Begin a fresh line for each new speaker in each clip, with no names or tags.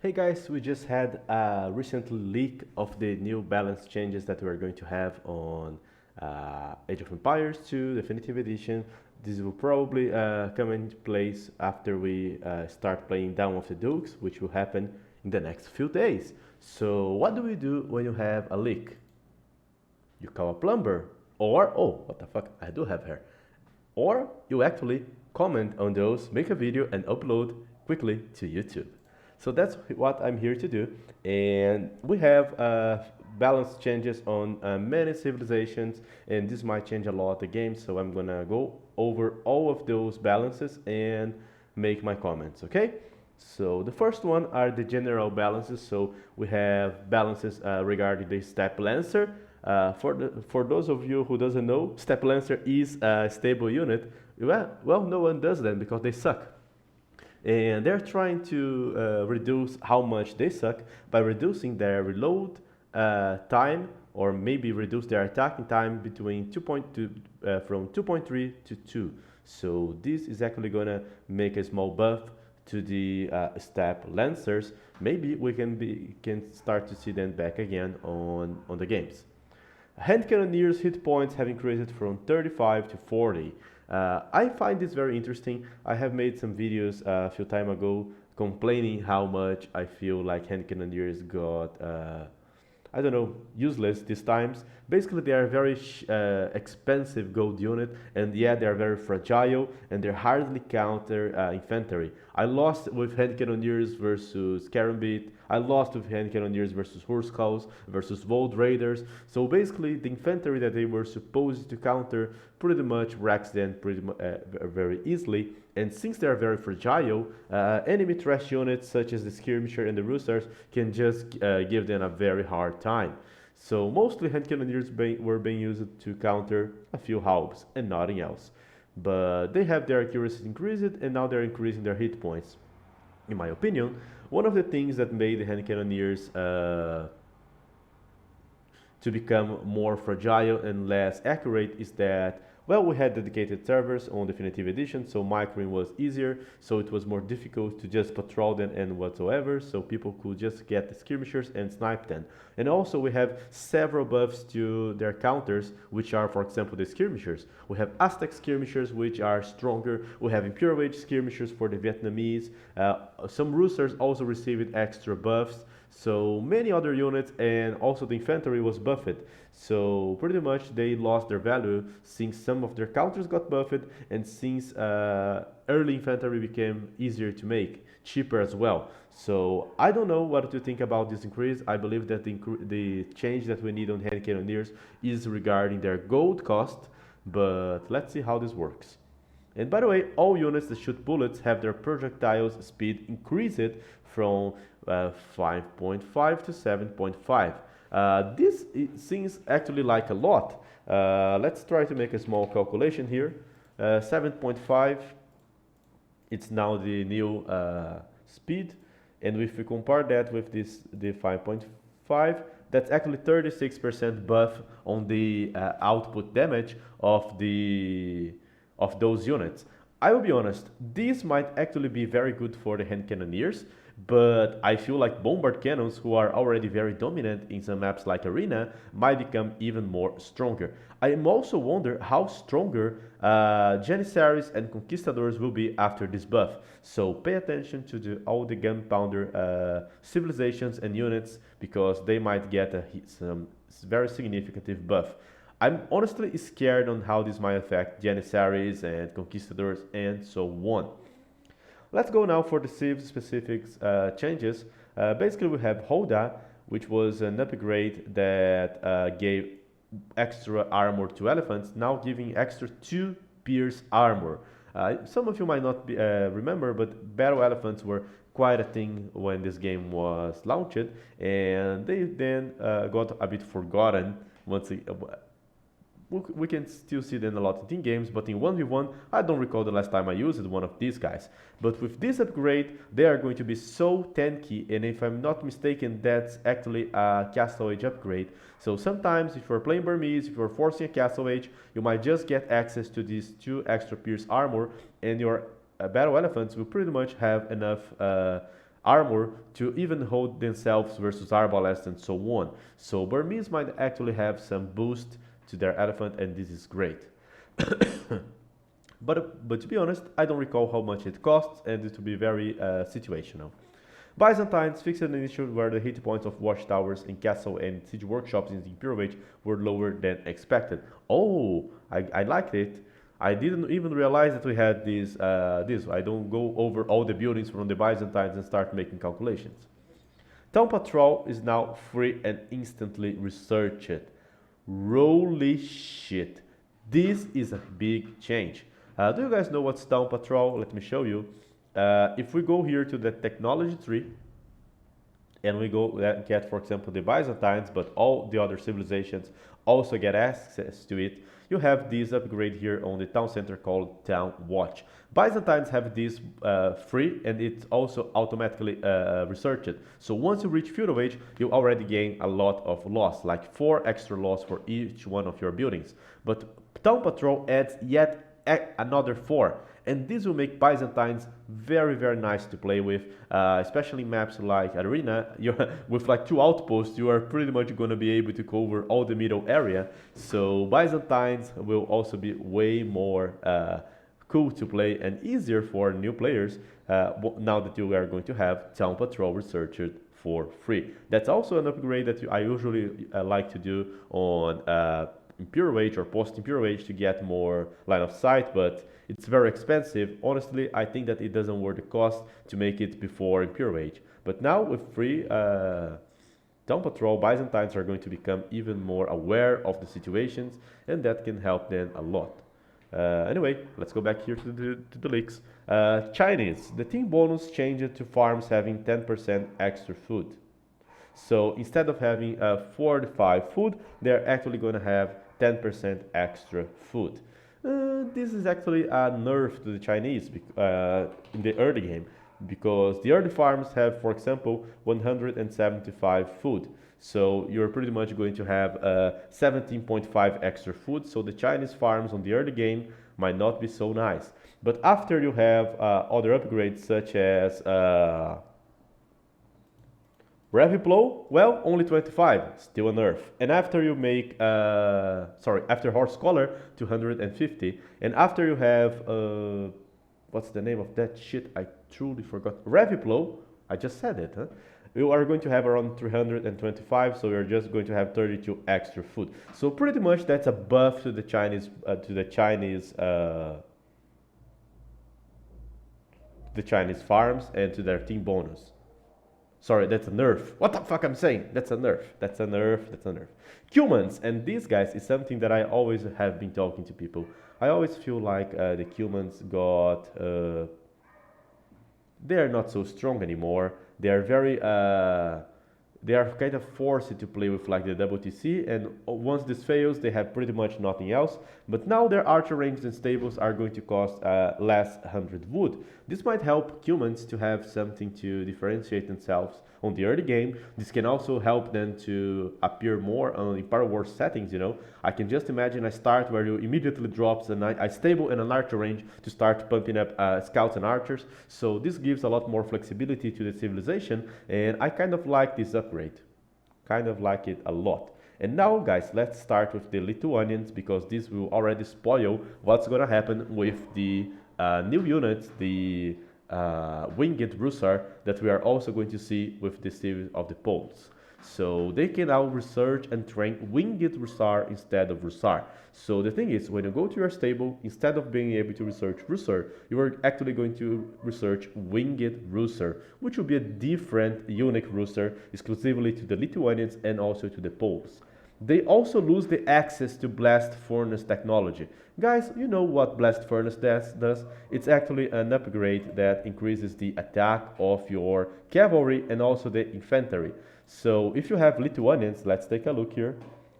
Hey guys, we just had a recent leak of the new balance changes that we're going to have on Age of Empires 2 Definitive Edition. This will probably come into place after we start playing Down of the Dukes, which will happen in the next few days. So what do we do when you have a leak? You call a plumber, or, oh, what the fuck, I do have hair. Or you actually comment on those, make a video, and upload quickly to YouTube. So that's what I'm here to do. And we have balance changes on many civilizations, and this might change a lot the game. So I'm gonna go over all of those balances and make my comments, okay? So the first one are the general balances. So we have balances regarding the Step Lancer. For those of you who doesn't know, Step Lancer is a stable unit. Well, no one does that because they suck. And they're trying to reduce how much they suck by reducing their reload time, or maybe reduce their attacking time between 2.2 from 2.3 to 2. So this is actually gonna make a small buff to the Step Lancers. Maybe we can start to see them back again on the games. Hand Cannoneers hit points have increased from 35 to 40. I find this very interesting. I have made some videos a few time ago complaining how much I feel like Hand Cannoneers got I don't know, useless these times. Basically, they are a very expensive gold unit, and yeah, they are very fragile, and they hardly counter infantry. I lost with hand cannoneers versus Karambit. I lost with hand cannoneers versus Hursklaus, versus Vold Raiders. So basically, the infantry that they were supposed to counter pretty much wrecks them very easily. And since they are very fragile, enemy trash units such as the Skirmisher and the Roosters can just give them a very hard time. So mostly hand cannoneers were being used to counter a few halbs and nothing else. But they have their accuracy increased, and now they're increasing their hit points. In my opinion, one of the things that made the hand cannoneers to become more fragile and less accurate is that, well, we had dedicated servers on Definitive Edition, so microing was easier, so it was more difficult to just patrol them and whatsoever, so people could just get the skirmishers and snipe them. And also we have several buffs to their counters, which are, for example, the skirmishers. We have Aztec skirmishers, which are stronger. We have Imperial Age skirmishers for the Vietnamese. Some roosters also received extra buffs. So many other units, and also the infantry was buffed. So pretty much they lost their value since some of their counters got buffed, and since early infantry became easier to make, cheaper as well. So I don't know what to think about this increase. I believe that the change that we need on hand cannoneers is regarding their gold cost, but let's see how this works. And by the way, all units that shoot bullets have their projectiles speed increased from 5.5 to 7.5. This seems actually like a lot. Let's try to make a small calculation here. 7.5, it's now the new speed. And if we compare that with the 5.5, that's actually 36% buff on the output damage of those units. I will be honest, this might actually be very good for the hand cannoneers, but I feel like bombard cannons, who are already very dominant in some maps like Arena, might become even more stronger. I am also wonder how stronger Janissaries and Conquistadors will be after this buff. So pay attention to all the gunpowder civilizations and units, because they might get some very significant buff. I'm honestly scared on how this might affect Janissaries and Conquistadors and so on. Let's go now for the civ specific changes. Basically, we have Hoda, which was an upgrade that gave extra armor to elephants, now giving extra 2 pierce armor. Some of you might not remember, but battle elephants were quite a thing when this game was launched, and they then got a bit forgotten once we can still see them a lot in team games, but in 1v1, I don't recall the last time I used one of these guys. But with this upgrade, they are going to be so tanky, and if I'm not mistaken, that's actually a Castle Age upgrade. So sometimes if you're playing Burmese, if you're forcing a Castle Age, you might just get access to these 2 extra pierce armor, and your battle elephants will pretty much have enough armor to even hold themselves versus arbalests and so on. So Burmese might actually have some boost to their elephant, and this is great. But to be honest, I don't recall how much it costs, and it will be very situational. Byzantines fixed an issue where the hit points of watchtowers in castle and siege workshops in the Imperial Age were lower than expected. Oh, I liked it. I didn't even realize that we had this. I don't go over all the buildings from the Byzantines and start making calculations. Town Patrol is now free and instantly researched. Holy shit. This is a big change. Do you guys know what's Town Patrol? Let me show you. If we go here to the technology tree, and we go get, for example, the Byzantines, but all the other civilizations also get access to it, you have this upgrade here on the town center called Town Watch. Byzantines have this free, and it's also automatically researched. So once you reach feudal age, you already gain a lot of loss, like 4 extra loss for each one of your buildings. But Town Patrol adds yet another 4, and this will make Byzantines very, very nice to play with, especially maps like Arena. With like 2 outposts, you are pretty much going to be able to cover all the middle area. So Byzantines will also be way more cool to play and easier for new players now that you are going to have Town Patrol researched for free. That's also an upgrade that I usually like to do on Imperial Age or post-Imperial Age to get more line of sight, but it's very expensive. Honestly, I think that it doesn't worth the cost to make it before Imperial Age. But now with free Town Patrol, Byzantines are going to become even more aware of the situations, and that can help them a lot. Anyway, let's go back here to the leaks. Chinese, the team bonus changed to farms having 10% extra food. So instead of having 45 food, they're actually going to have 10% extra food. This is actually a nerf to the Chinese in the early game, because the early farms have, for example, 175 food. So you're pretty much going to have 17.5 extra food. So the Chinese farms on the early game might not be so nice. But after you have other upgrades such as Reviplow, well, only 25, still a nerf. And after you make, after Horse Collar, 250. And after you have, what's the name of that shit? I truly forgot. Reviplow, I just said it, huh? You are going to have around 325, so you're just going to have 32 extra food. So pretty much that's a buff to the Chinese, farms and to their team bonus. Sorry, that's a nerf. What the fuck I'm saying? That's a nerf. That's a nerf. That's a nerf. Cumans, and these guys is something that I always have been talking to people. I always feel like the Cumans got... they are not so strong anymore. They are very... they are kind of forced to play with like the WTC, and once this fails, they have pretty much nothing else. But now their archer ranges and stables are going to cost less 100 wood. This might help Cumans to have something to differentiate themselves on the early game. This can also help them to appear more in Power War settings, you know. I can just imagine a start where you immediately drops a stable and an archer range to start pumping up scouts and archers. So this gives a lot more flexibility to the civilization, and I kind of like this upgrade. Kind of like it a lot. And now, guys, let's start with the Lithuanians, because this will already spoil what's gonna happen with the new units, the Winged Russar, that we are also going to see with the series of the Poles. So they can now research and train Winged Russar instead of Russar. So the thing is, when you go to your stable, instead of being able to research Russar, you are actually going to research Winged Russar, which will be a different unique Russar exclusively to the Lithuanians and also to the Poles. They also lose the access to Blast Furnace technology. Guys, you know what Blast Furnace does? It's actually an upgrade that increases the attack of your cavalry and also the infantry. So if you have Lithuanians, let's take a look here.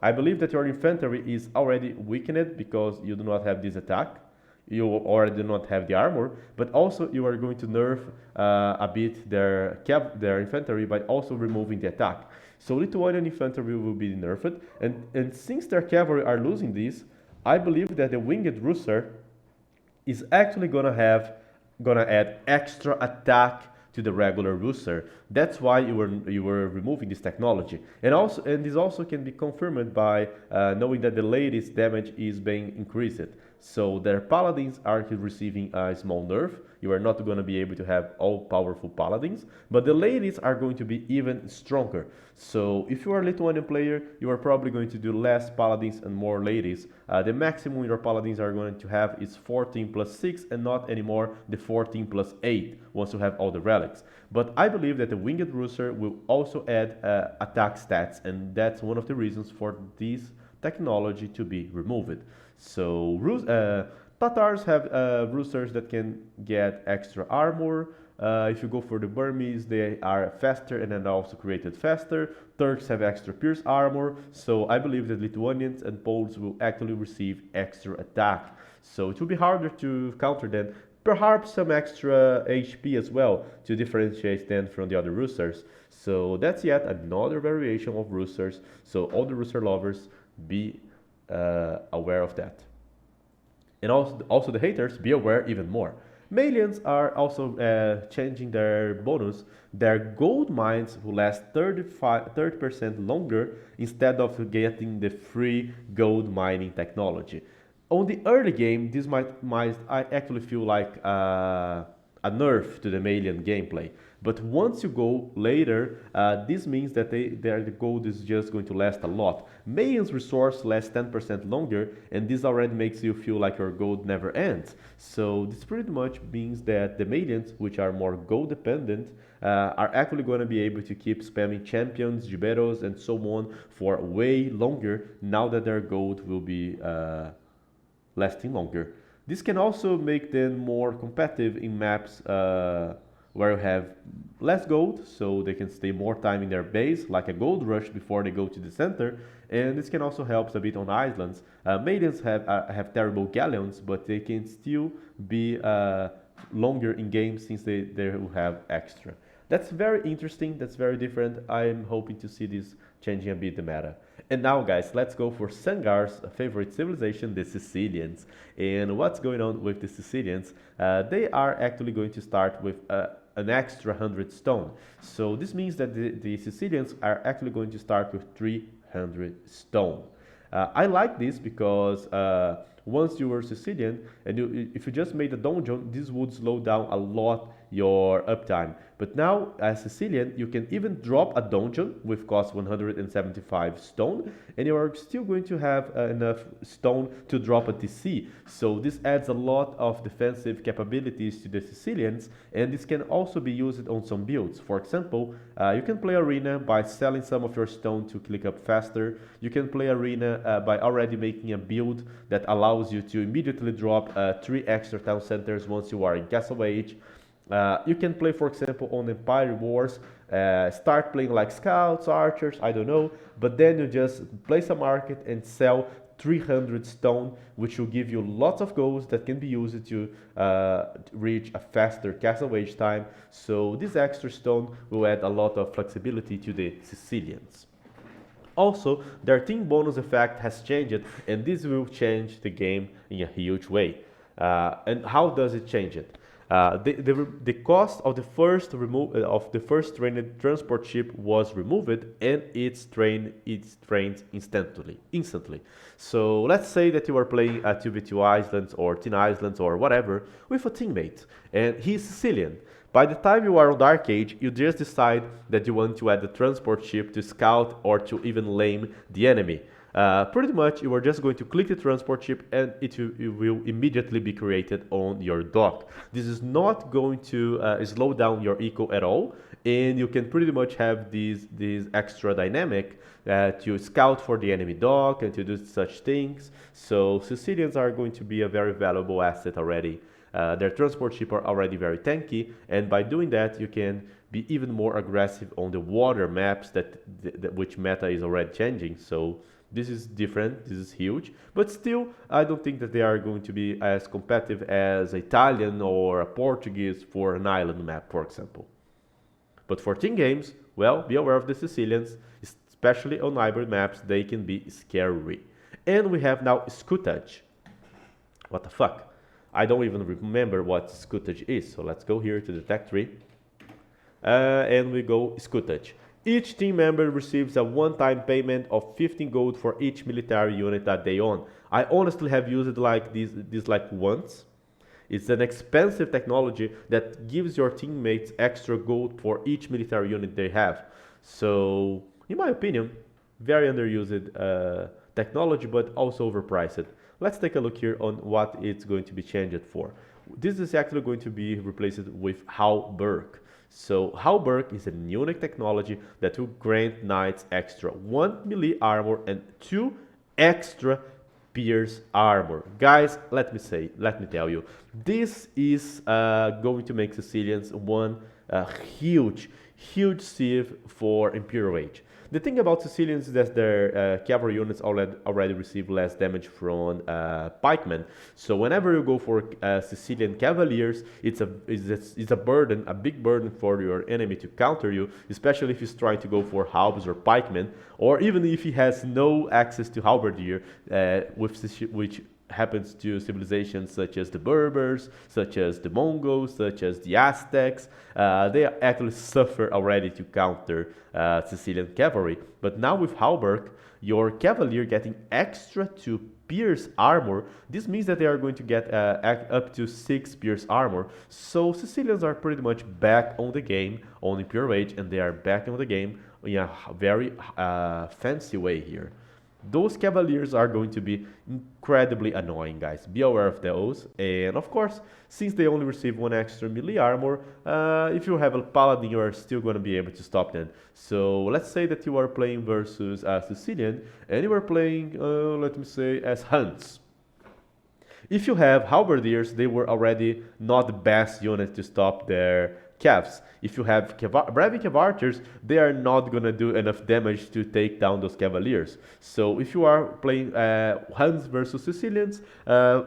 I believe that your infantry is already weakened because you do not have this attack. You already do not have the armor, but also you are going to nerf a bit their infantry by also removing the attack. So Lithuanian infantry will be nerfed, and since their cavalry are losing this, I believe that the Winged Russar is actually gonna add extra attack to the regular rooster. That's why you were removing this technology. And this also can be confirmed by knowing that the ladies' damage is being increased. So their paladins are receiving a small nerf. You are not going to be able to have all powerful paladins, but the ladies are going to be even stronger. So if you are a Lithuanian player, you are probably going to do less paladins and more ladies. The maximum your paladins are going to have is 14 plus 6 and not anymore the 14 plus 8 once you have all the relics. But I believe that the Winged Rooster will also add attack stats, and that's one of the reasons for this technology to be removed. So Tatars have roosters that can get extra armor. If you go for the Burmese, they are faster and then also created faster. Turks have extra pierce armor. So I believe that Lithuanians and Poles will actually receive extra attack. So it will be harder to counter them. Perhaps some extra HP as well to differentiate them from the other roosters. So that's yet another variation of roosters. So all the rooster lovers, be aware of that. And also the haters, be aware even more. Malians are also changing their bonus. Their gold mines will last 30% longer instead of getting the free gold mining technology. On the early game, this might I actually feel like a nerf to the Malian gameplay. But once you go later, this means that the gold is just going to last a lot. Mayan's resource lasts 10% longer, and this already makes you feel like your gold never ends. So this pretty much means that the Mayans, which are more gold dependent, are actually going to be able to keep spamming champions, giberos, and so on for way longer now that their gold will be lasting longer. This can also make them more competitive in maps where you have less gold, so they can stay more time in their base, like a gold rush before they go to the center. And this can also help a bit on islands. Maidens have terrible galleons, but they can still be longer in game since they will have extra. That's very interesting, that's very different. I'm hoping to see this changing a bit the meta. And now guys, let's go for Sangar's favorite civilization, the Sicilians. And what's going on with the Sicilians? They are actually going to start with an extra 100 stone. So this means that the Sicilians are actually going to start with 300 stone. I like this because once you were Sicilian and if you just made a dungeon, this would slow down a lot your uptime. But now, as Sicilian, you can even drop a dungeon with cost 175 stone, and you are still going to have enough stone to drop a TC. So this adds a lot of defensive capabilities to the Sicilians, and this can also be used on some builds. For example, you can play Arena by selling some of your stone to click up faster. You can play Arena by already making a build that allows you to immediately drop 3 extra town centers once you are in Castle Age. You can play, for example, on Empire Wars, start playing like scouts, archers, I don't know, but then you just place a market and sell 300 stone, which will give you lots of goals that can be used to reach a faster castle age time. So this extra stone will add a lot of flexibility to the Sicilians. Also, their team bonus effect has changed, and this will change the game in a huge way. And how does it change it? The cost of the first trained transport ship was removed, and it's trained instantly. So let's say that you are playing a 2v2 islands or 10 islands or whatever with a teammate, and he's Sicilian. By the time you are on Dark Age, you just decide that you want to add the transport ship to scout or to even lame the enemy. Pretty much, you are just going to click the transport ship and it will immediately be created on your dock. This is not going to slow down your eco at all, and you can pretty much have these extra dynamic to scout for the enemy dock and to do such things. So Sicilians are going to be a very valuable asset already. Their transport ship are already very tanky, and by doing that, you can be even more aggressive on the water maps which meta is already changing. So this is different, this is huge, but still, I don't think that they are going to be as competitive as Italian or a Portuguese for an island map, for example. But for team games, well, be aware of the Sicilians, especially on hybrid maps, they can be scary. And we have now scutage. What the fuck? I don't even remember what scutage is, so let's go here to the tech tree. And we go Skutage. Each team member receives a one-time payment of 15 gold for each military unit that they own. I honestly have used it like this like once. It's an expensive technology that gives your teammates extra gold for each military unit they have. So, in my opinion, very underused technology, but also overpriced. Let's take a look here on what it's going to be changed for. This is actually going to be replaced with Halberg. So Halberg is a unique technology that will grant knights extra 1 melee armor and 2 extra pierce armor. Guys, let me tell you, this is going to make Sicilians one huge sieve for Imperial Age. The thing about Sicilians is that their cavalry units already receive less damage from pikemen. So whenever you go for Sicilian cavaliers, it's a burden, a big burden for your enemy to counter you, especially if he's trying to go for halbs or pikemen, or even if he has no access to halberdier, which happens to civilizations such as the Berbers, such as the Mongols, such as the Aztecs. They actually suffer already to counter Sicilian cavalry. But now with Halberg, your cavalier getting extra 2 pierce armor, this means that they are going to get up to 6 pierce armor. So Sicilians are pretty much back on the game on Imperial Age, and they are back on the game in a very fancy way here. Those cavaliers are going to be incredibly annoying, guys. Be aware of those. And of course, since they only receive 1 extra melee armor, if you have a paladin, you are still going to be able to stop them. So let's say that you are playing versus a Sicilian, and you are playing, let me say, as Huns. If you have halberdiers, they were already not the best unit to stop their cavs. If you have brevi archers, they are not gonna do enough damage to take down those cavaliers. So if you are playing Huns versus Sicilians,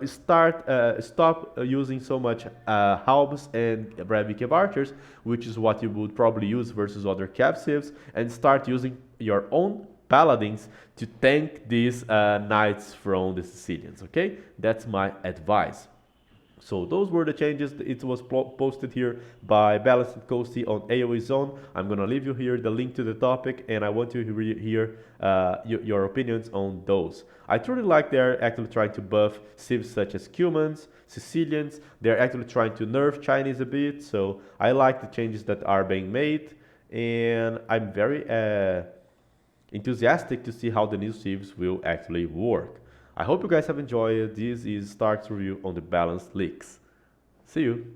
stop using so much halbs and brevi archers, which is what you would probably use versus other cav civs, and start using your own paladins to tank these knights from the Sicilians. Okay, that's my advice. So those were the changes. It was posted here by Balance and Coasty on AoEZone. I'm gonna leave you here the link to the topic, and I want to hear your opinions on those. I truly like they're actually trying to buff civs such as Cumans, Sicilians. They're actually trying to nerf Chinese a bit. So I like the changes that are being made, and I'm very enthusiastic to see how the new civs will actually work. I hope you guys have enjoyed. This is Stark's review on the balanced leaks. See you!